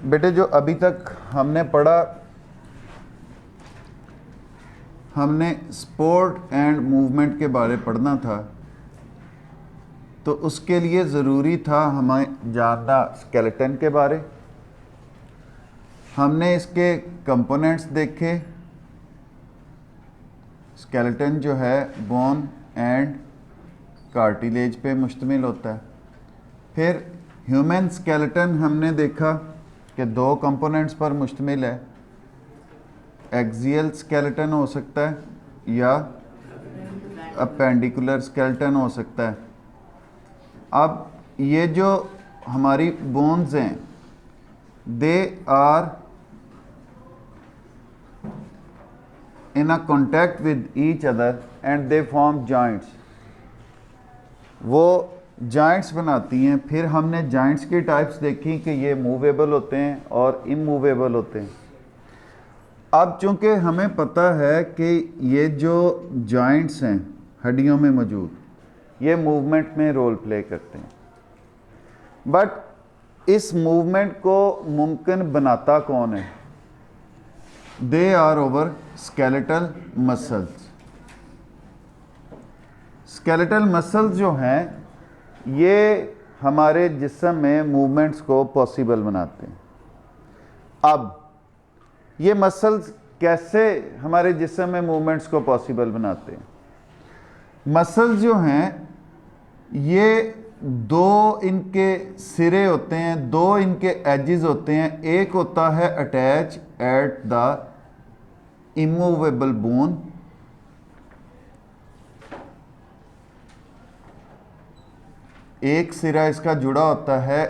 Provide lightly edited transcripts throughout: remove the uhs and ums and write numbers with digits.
बेटे जो अभी तक हमने पढ़ा, हमने स्पोर्ट एंड मूवमेंट के बारे पढ़ना था, तो उसके लिए ज़रूरी था हमें जानना स्केलेटन के बारे। हमने इसके कंपोनेंट्स देखे। स्केलेटन जो है बोन एंड कार्टिलेज पे मुश्तमिल होता है। फिर ह्यूमन स्केलेटन हमने देखा कि दो कंपोनेंट्स पर मुश्तमिल है। एक्सियल स्केलेटन हो सकता है या अपेंडिकुलर स्केलेटन हो सकता है। अब ये जो हमारी बोन्स हैं, they are in a contact with each other and they form joints. वो जॉइंट्स बनाती हैं। फिर हमने जॉइंट्स की टाइप्स देखी कि ये मूवेबल होते हैं और इमूवेबल होते हैं। अब चूंकि हमें पता है कि ये जो जॉइंट्स हैं हड्डियों में मौजूद, ये मूवमेंट में रोल प्ले करते हैं, बट इस मूवमेंट को मुमकिन बनाता कौन है? They are over skeletal muscles. Skeletal muscles जो हैं ये हमारे जिस्म में मूवमेंट्स को पॉसिबल बनाते हैं। अब ये मसल्स कैसे हमारे जिस्म में मूवमेंट्स को पॉसिबल बनाते हैं? मसल्स जो हैं ये दो इनके सिरे होते हैं, दो इनके एजेस होते हैं। एक होता है attach at the immovable bone, एक सिरा इसका जुड़ा होता है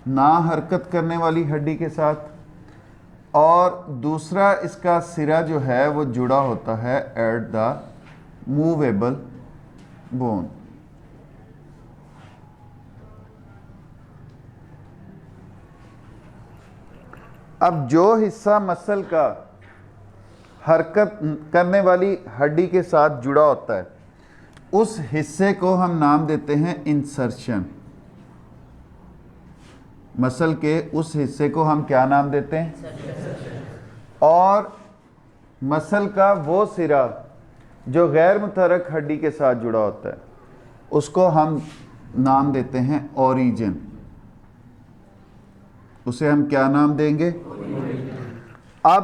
ना हरकत करने वाली हड्डी के साथ, और दूसरा इसका सिरा जो है वो जुड़ा होता है एट द मूवेबल बोन। अब जो हिस्सा मसल का हरकत करने वाली हड्डी के साथ जुड़ा होता है, उस हिस्से को हम नाम देते हैं इंसर्शन। मसल के उस हिस्से को हम क्या नाम देते हैं? और मसल का वो सिरा जो गैर मुतहरक हड्डी के साथ जुड़ा होता है, उसको हम नाम देते हैं ओरिजिन। उसे हम क्या नाम देंगे? अब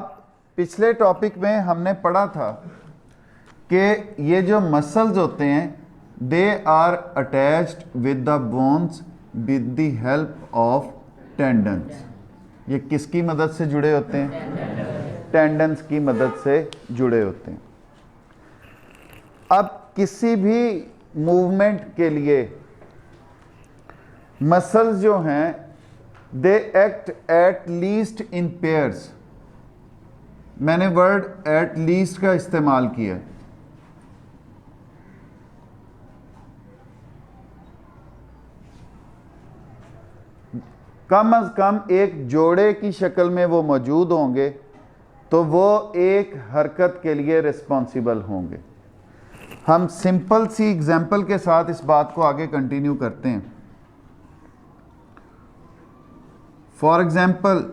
पिछले टॉपिक में हमने पढ़ा था कि ये जो मसल्स होते हैं they are attached with the bones with the help of tendons. ये किसकी मदद से जुड़े होते हैं? टेंडन्स की मदद से जुड़े होते हैं। अब किसी भी मूवमेंट के लिए मसल्स जो हैं they act at least in pairs. मैंने वर्ड एट लीस्ट का इस्तेमाल किया। कम अज कम एक जोड़े की शक्ल में वो मौजूद होंगे, तो वो एक हरकत के लिए रिस्पॉन्सिबल होंगे। हम सिंपल सी एग्जांपल के साथ इस बात को आगे कंटिन्यू करते हैं। फॉर एग्जांपल,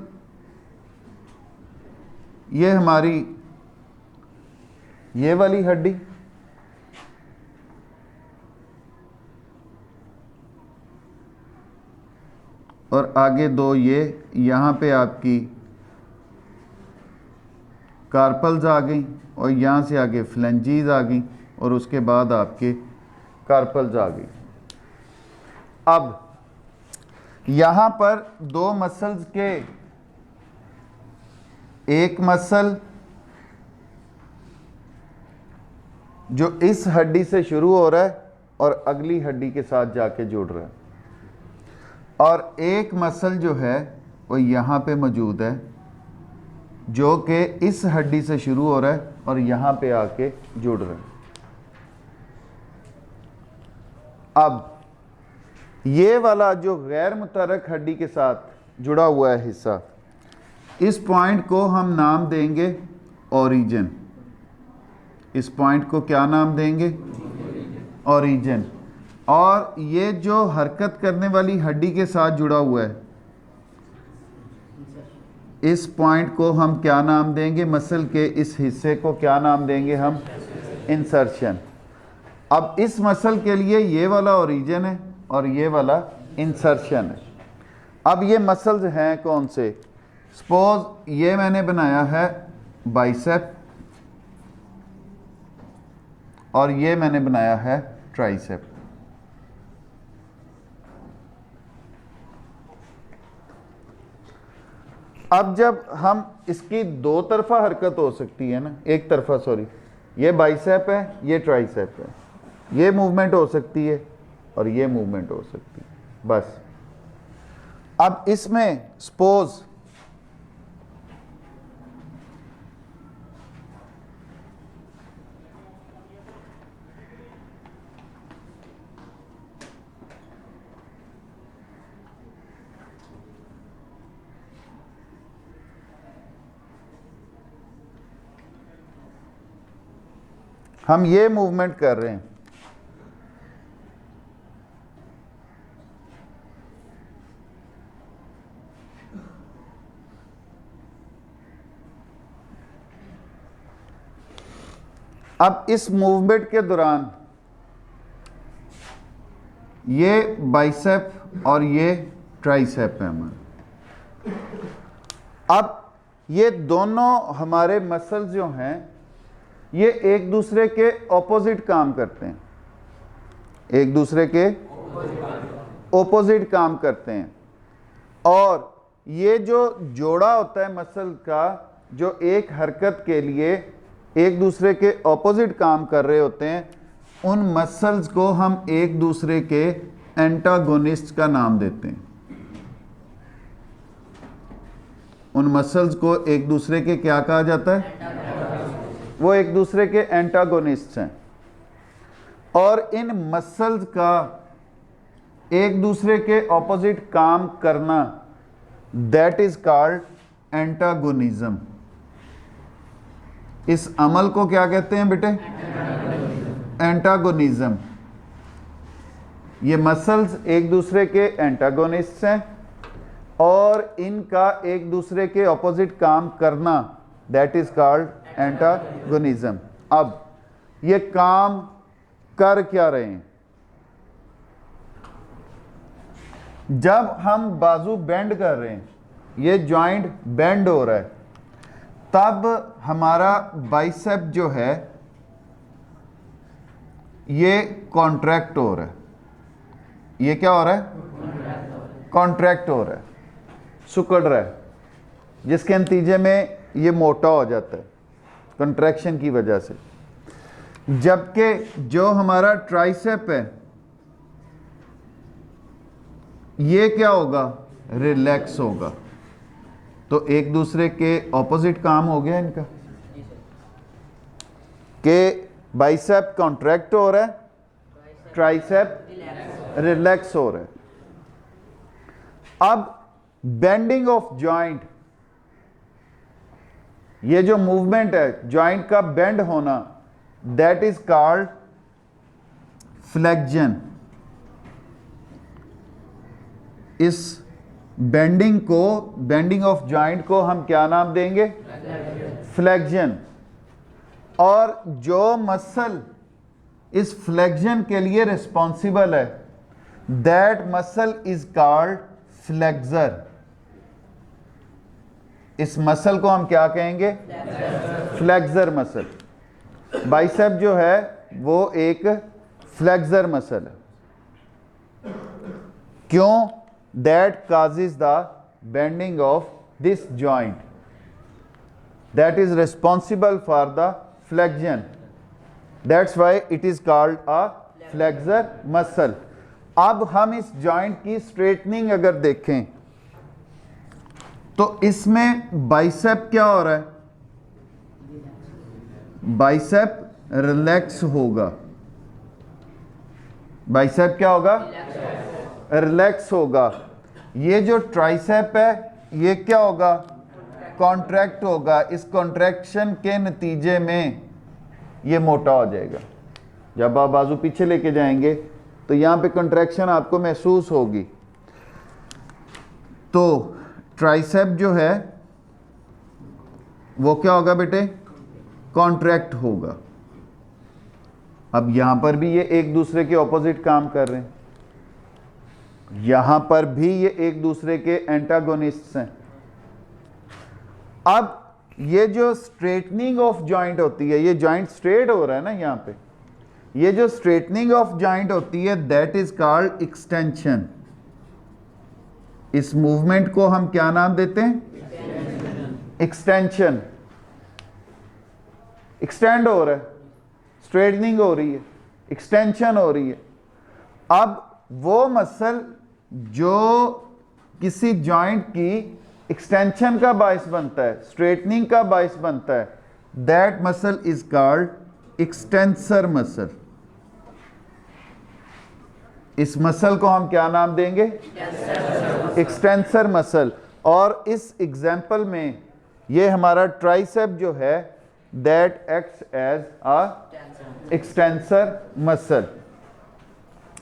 ये हमारी ये वाली हड्डी, और आगे दो ये, यहाँ पे आपकी कार्पल्स आ गई, और यहाँ से आगे फ्लेंजीज आ गई, और उसके बाद आपके कार्पल्स आ गई। अब यहाँ पर दो मसल्स के, एक मसल जो इस हड्डी से शुरू हो रहा है और अगली हड्डी के साथ जाके जुड़ रहा है, और एक मसल जो है वो यहाँ पे मौजूद है जो कि इस हड्डी से शुरू हो रहा है और यहाँ पे आके जुड़ रहा है। अब ये वाला जो गैर मुतहरक हड्डी के साथ जुड़ा हुआ है हिस्सा, इस पॉइंट को हम नाम देंगे ओरिजिन। इस पॉइंट को क्या नाम देंगे? ओरिजिन। और ये जो हरकत करने वाली हड्डी के साथ जुड़ा हुआ है, इस पॉइंट को हम क्या नाम देंगे? मसल के इस हिस्से को क्या नाम देंगे हम? इंसर्शन। अब इस मसल के लिए ये वाला ओरिजिन है और ये वाला इंसर्शन है। अब ये मसल्स हैं कौन से? सपोज ये मैंने बनाया है बाइसेप और ये मैंने बनाया है ट्राइसेप। अब जब हम इसकी दो तरफा हरकत हो सकती है ना, एक तरफा सॉरी, ये बाइसेप है, ये ट्राइसेप है, ये मूवमेंट हो सकती है और ये मूवमेंट हो सकती है, बस। अब इसमें सपोज हम ये मूवमेंट कर रहे हैं, अब इस मूवमेंट के दौरान ये बाइसेप और ये ट्राइसेप है हमारे। अब ये दोनों हमारे मसल्स जो हैं ये एक दूसरे के ऑपोजिट काम करते हैं, एक दूसरे के ऑपोजिट काम करते हैं। और ये जो जोड़ा होता है मसल का, जो एक हरकत के लिए एक दूसरे के ऑपोजिट काम कर रहे होते हैं, उन मसल्स को हम एक दूसरे के एंटागोनिस्ट का नाम देते हैं। उन मसल्स को एक दूसरे के क्या कहा जाता है? वो एक दूसरे के एंटागोनिस्ट हैं। और इन मसल्स का एक दूसरे के ऑपोजिट काम करना, दैट इज कॉल्ड एंटागोनिज्म। इस अमल को क्या कहते हैं बेटे? एंटागोनिज्म। ये मसल्स एक दूसरे के एंटागोनिस्ट हैं और इनका एक दूसरे के ऑपोजिट काम करना, दैट इज कॉल्ड एंटागोनिज्म। अब ये काम कर क्या रहे हैं? जब हम बाजू बेंड कर रहे हैं, ये जॉइंट बेंड हो रहा है, तब हमारा बाइसेप जो है ये कॉन्ट्रैक्ट हो रहा है। ये क्या हो रहा है? कॉन्ट्रैक्ट हो रहा है, सिकुड़ रहा है, जिसके नतीजे में ये मोटा हो जाता है कंट्रैक्शन की वजह से। जबकि जो हमारा ट्राइसेप है ये क्या होगा? रिलैक्स होगा। तो एक दूसरे के ऑपोजिट काम हो गया इनका, कि बाइसेप कॉन्ट्रैक्ट हो रहा है, ट्राइसेप रिलैक्स हो रहा है। अब बेंडिंग ऑफ जॉइंट, ये जो मूवमेंट है जॉइंट का बेंड होना, दैट इज कॉल्ड फ्लेक्जन। इस बेंडिंग को, बेंडिंग ऑफ जॉइंट को हम क्या नाम देंगे? फ्लेक्जन। और जो मसल इस फ्लेक्जन के लिए रिस्पॉन्सिबल है, that muscle is called flexor. इस मसल को हम क्या कहेंगे? Flexor muscle. बाइसेप जो है वो एक फ्लेक्सर मसल है। क्यों? That causes the bending of this joint, that is responsible for the flexion, that's why it is called a flexor muscle. अब हम इस जॉइंट की स्ट्रेटनिंग अगर देखें तो इसमें बाइसेप क्या हो रहा है? बाइसेप रिलैक्स होगा। बाइसेप क्या होगा? रिलैक्स होगा। ये जो ट्राइसेप है ये क्या होगा? कॉन्ट्रैक्ट होगा। इस कॉन्ट्रैक्शन के नतीजे में ये मोटा हो जाएगा। जब आप बाजू पीछे लेके जाएंगे तो यहाँ पे कंट्रैक्शन आपको महसूस होगी। तो ट्राइसेप जो है वो क्या होगा बेटे, कॉन्ट्रैक्ट होगा। अब यहां पर भी ये एक दूसरे के ऑपोजिट काम कर रहे हैं, यहां पर भी ये एक दूसरे के एंटागोनिस्ट्स हैं। अब ये जो स्ट्रेटनिंग ऑफ जॉइंट होती है, ये जॉइंट स्ट्रेट हो रहा है ना यहां पे, ये जो स्ट्रेटनिंग ऑफ जॉइंट होती है दैट इज कॉल्ड एक्सटेंशन। इस मूवमेंट को हम क्या नाम देते हैं, एक्सटेंशन। एक्सटेंड हो रहा है, स्ट्रेटनिंग हो रही है, एक्सटेंशन हो रही है। अब वो मसल जो किसी जॉइंट की एक्सटेंशन का बायस बनता है, स्ट्रेटनिंग का बायस बनता है, that muscle is called extensor muscle. इस मसल को हम क्या नाम देंगे, एक्सटेंसर मसल। और इस एग्जाम्पल में ये हमारा ट्राइसेप जो है that acts as a extensor muscle.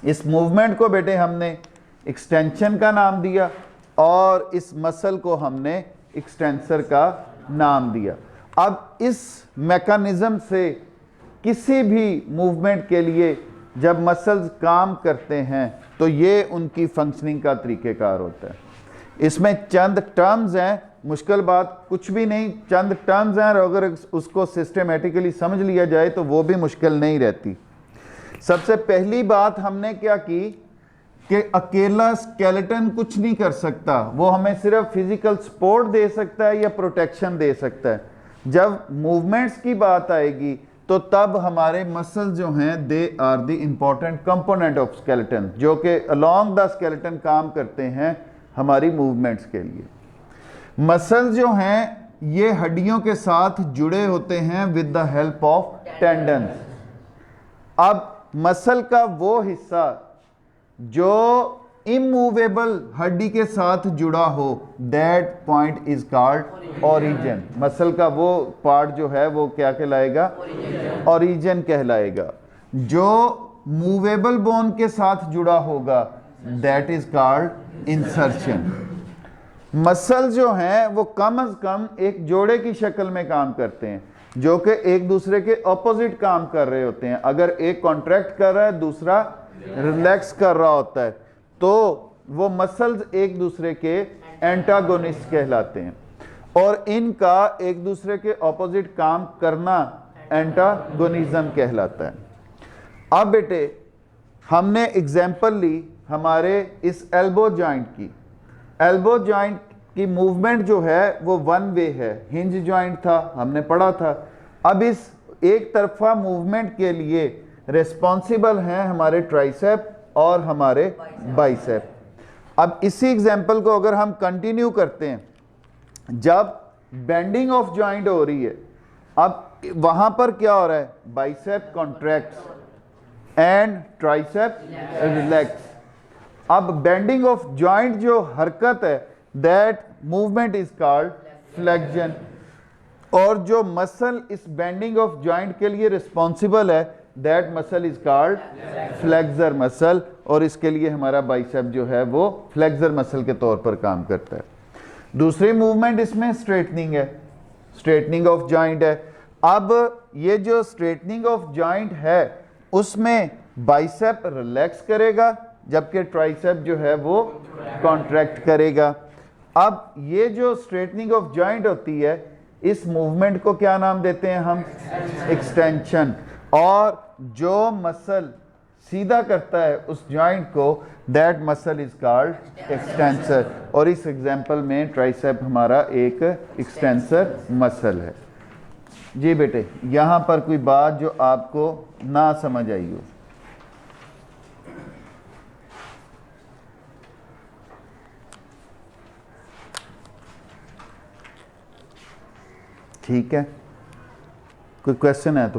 इस मूवमेंट को बेटे हमने एक्सटेंशन का नाम दिया और इस मसल को हमने एक्सटेंसर का नाम दिया। अब इस मैकेनिज्म से किसी भी मूवमेंट के लिए जब मसल्स काम करते हैं तो ये उनकी फंक्शनिंग का तरीक़ेकार होता है। इसमें चंद टर्म्स हैं, मुश्किल बात कुछ भी नहीं, चंद टर्म्स हैं और अगर उसको सिस्टमेटिकली समझ लिया जाए तो वो भी मुश्किल नहीं रहती। सबसे पहली बात हमने क्या की कि अकेला स्केलेटन कुछ नहीं कर सकता, वो हमें सिर्फ फिजिकल सपोर्ट दे सकता है या प्रोटेक्शन दे सकता है। जब मूवमेंट्स की बात आएगी तो तब हमारे मसल जो हैं they are the important component of skeleton, जो कि अलोंग द स्केलेटन काम करते हैं हमारी मूवमेंट्स के लिए। मसल जो हैं ये हड्डियों के साथ जुड़े होते हैं with the help of tendons. अब मसल का वो हिस्सा जो इमूवेबल हड्डी के साथ जुड़ा हो that point is called origin. Muscle का वो पार्ट जो है वो क्या कहलाएगा, ओरिजिन कहलाएगा। जो मूवेबल बोन के साथ जुड़ा होगा that is called insertion. Muscle जो हैं वो कम से कम एक जोड़े की शक्ल में काम करते हैं जो कि एक दूसरे के ऑपोजिट काम कर रहे होते हैं। अगर एक कॉन्ट्रैक्ट कर रहा है दूसरा रिलैक्स कर रहा होता है तो वो मसल्स एक दूसरे के एंटागोनिस्ट कहलाते हैं और इनका एक दूसरे के ऑपोजिट काम करना एंटागोनिज्म कहलाता है। अब बेटे हमने एग्जाम्पल ली हमारे इस एल्बो जॉइंट की। एल्बो जॉइंट की मूवमेंट जो है वो वन वे है, हिंज जॉइंट था हमने पढ़ा था। अब इस एक तरफा मूवमेंट के लिए रिस्पॉन्सिबल हैं हमारे ट्राइसेप और हमारे बाइसेप। अब इसी एग्जाम्पल को अगर हम कंटिन्यू करते हैं, जब बेंडिंग ऑफ जॉइंट हो रही है, अब वहां पर क्या हो रहा है, bicep contracts and tricep relax. अब बेंडिंग ऑफ जॉइंट जो हरकत है that movement is called flexion, और जो मसल इस बेंडिंग ऑफ जॉइंट के लिए रिस्पॉन्सिबल है that muscle is called flexor muscle, और इसके लिए हमारा बाइसेप जो है वो फ्लेक्सर मसल के तौर पर काम करता है। दूसरी मूवमेंट इसमें स्ट्रेटनिंग है, स्ट्रेटनिंग ऑफ जॉइंट है। अब ये जो स्ट्रेटनिंग ऑफ जॉइंट है उसमें बाइसेप रिलैक्स करेगा जबकि ट्राइसेप जो है वो कॉन्ट्रैक्ट करेगा। अब ये जो स्ट्रेटनिंग ऑफ जॉइंट होती है इस मूवमेंट को क्या नाम देते हैं हम, एक्सटेंशन। और जो मसल सीधा करता है उस जॉइंट को that muscle is called extensor, और इस एग्जांपल में ट्राइसेप हमारा एक एक्सटेंसर मसल है। जी बेटे, यहां पर कोई बात जो आपको ना समझ आई हो? ठीक है, कोई क्वेश्चन है तो